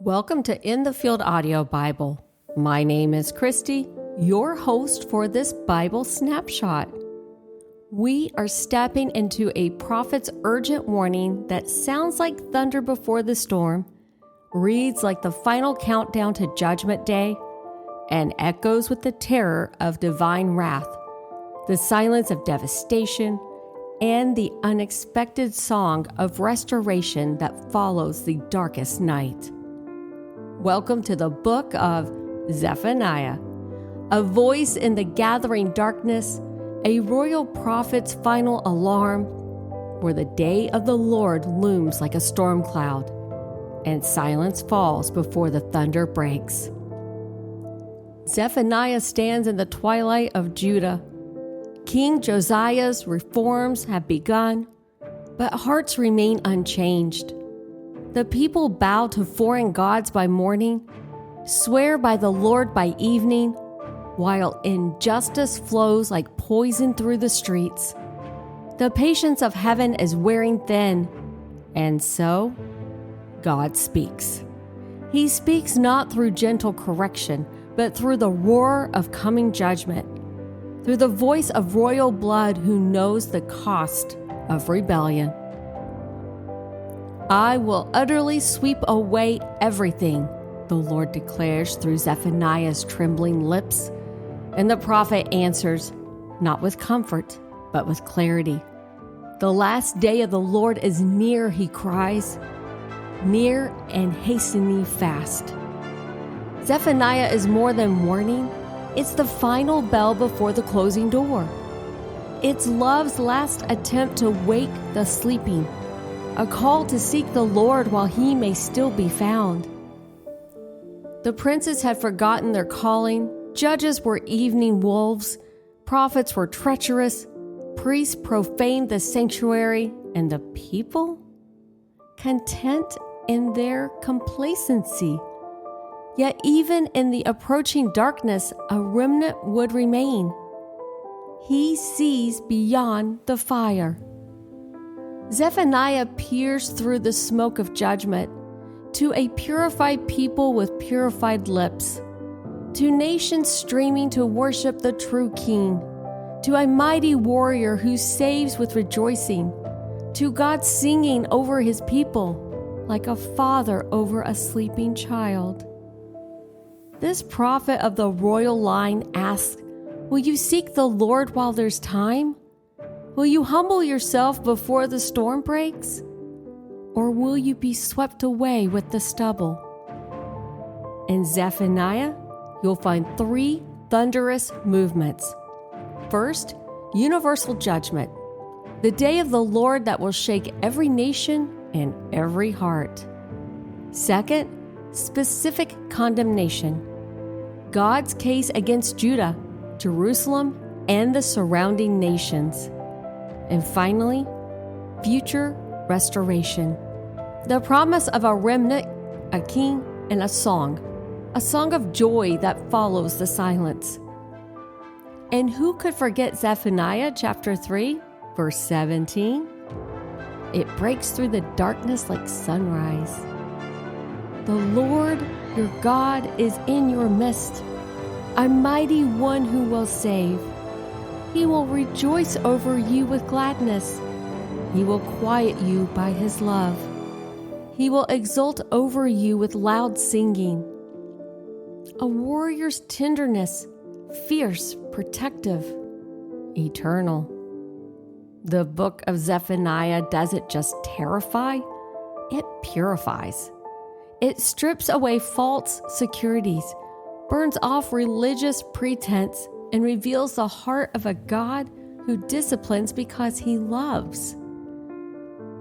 Welcome to In the Field Audio Bible. My name is Christy, your host for this Bible snapshot. We are stepping into a prophet's urgent warning that sounds like thunder before the storm, reads like the final countdown to Judgment Day, and echoes with the terror of divine wrath, the silence of devastation, and the unexpected song of restoration that follows the darkest night. Welcome to the book of Zephaniah, a voice in the gathering darkness, a royal prophet's final alarm, where the day of the Lord looms like a storm cloud, and silence falls before the thunder breaks. Zephaniah stands in the twilight of Judah. King Josiah's reforms have begun, but hearts remain unchanged. The people bow to foreign gods by morning, swear by the Lord by evening, while injustice flows like poison through the streets. The patience of heaven is wearing thin, and so God speaks. He speaks not through gentle correction, but through the roar of coming judgment, through the voice of royal blood who knows the cost of rebellion. I will utterly sweep away everything, the Lord declares through Zephaniah's trembling lips. And the prophet answers, not with comfort, but with clarity. The last day of the Lord is near, he cries, near and hastening fast. Zephaniah is more than warning. It's the final bell before the closing door. It's love's last attempt to wake the sleeping, a call to seek the Lord while he may still be found. The princes had forgotten their calling, judges were evening wolves, prophets were treacherous, priests profaned the sanctuary, and the people? Content in their complacency. Yet even in the approaching darkness, a remnant would remain. He sees beyond the fire. Zephaniah peers through the smoke of judgment to a purified people with purified lips, to nations streaming to worship the true King, to a mighty warrior who saves with rejoicing, to God singing over his people like a father over a sleeping child. This prophet of the royal line asks, will you seek the Lord while there's time? Will you humble yourself before the storm breaks? Or will you be swept away with the stubble? In Zephaniah, you'll find three thunderous movements. First, universal judgment, the day of the Lord that will shake every nation and every heart. Second, specific condemnation, God's case against Judah, Jerusalem, and the surrounding nations. And finally, future restoration, the promise of a remnant, a king, and a song of joy that follows the silence. And who could forget Zephaniah chapter 3, verse 17? It breaks through the darkness like sunrise. The Lord, your God, is in your midst, a mighty one who will save. He will rejoice over you with gladness. He will quiet you by his love. He will exult over you with loud singing. A warrior's tenderness, fierce, protective, eternal. The book of Zephaniah doesn't just terrify, it purifies. It strips away false securities, burns off religious pretense, and reveals the heart of a God who disciplines because he loves.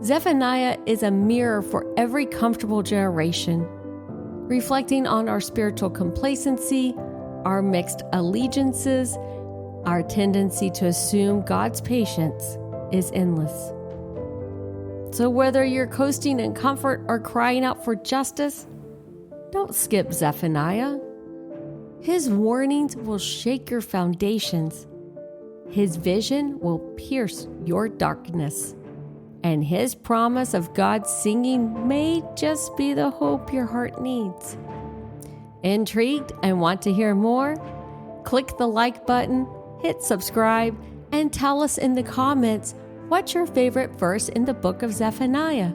Zephaniah is a mirror for every comfortable generation, reflecting on our spiritual complacency, our mixed allegiances, our tendency to assume God's patience is endless. So whether you're coasting in comfort or crying out for justice, don't skip Zephaniah. His warnings will shake your foundations. His vision will pierce your darkness. and His promise of God's singing may just be the hope your heart needs. Intrigued and want to hear more? Click the like button, hit subscribe, and tell us in the comments what's your favorite verse in the book of Zephaniah.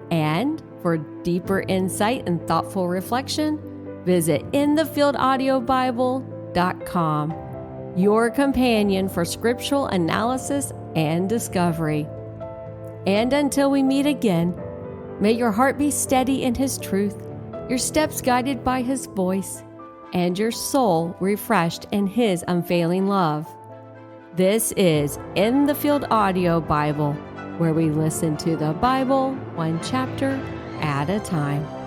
And for deeper insight and thoughtful reflection, visit inthefieldAudioBible.com, your companion for scriptural analysis and discovery. And until we meet again, may your heart be steady in His truth, your steps guided by His voice, and your soul refreshed in His unfailing love. This is In the Field Audio Bible, where we listen to the Bible one chapter at a time.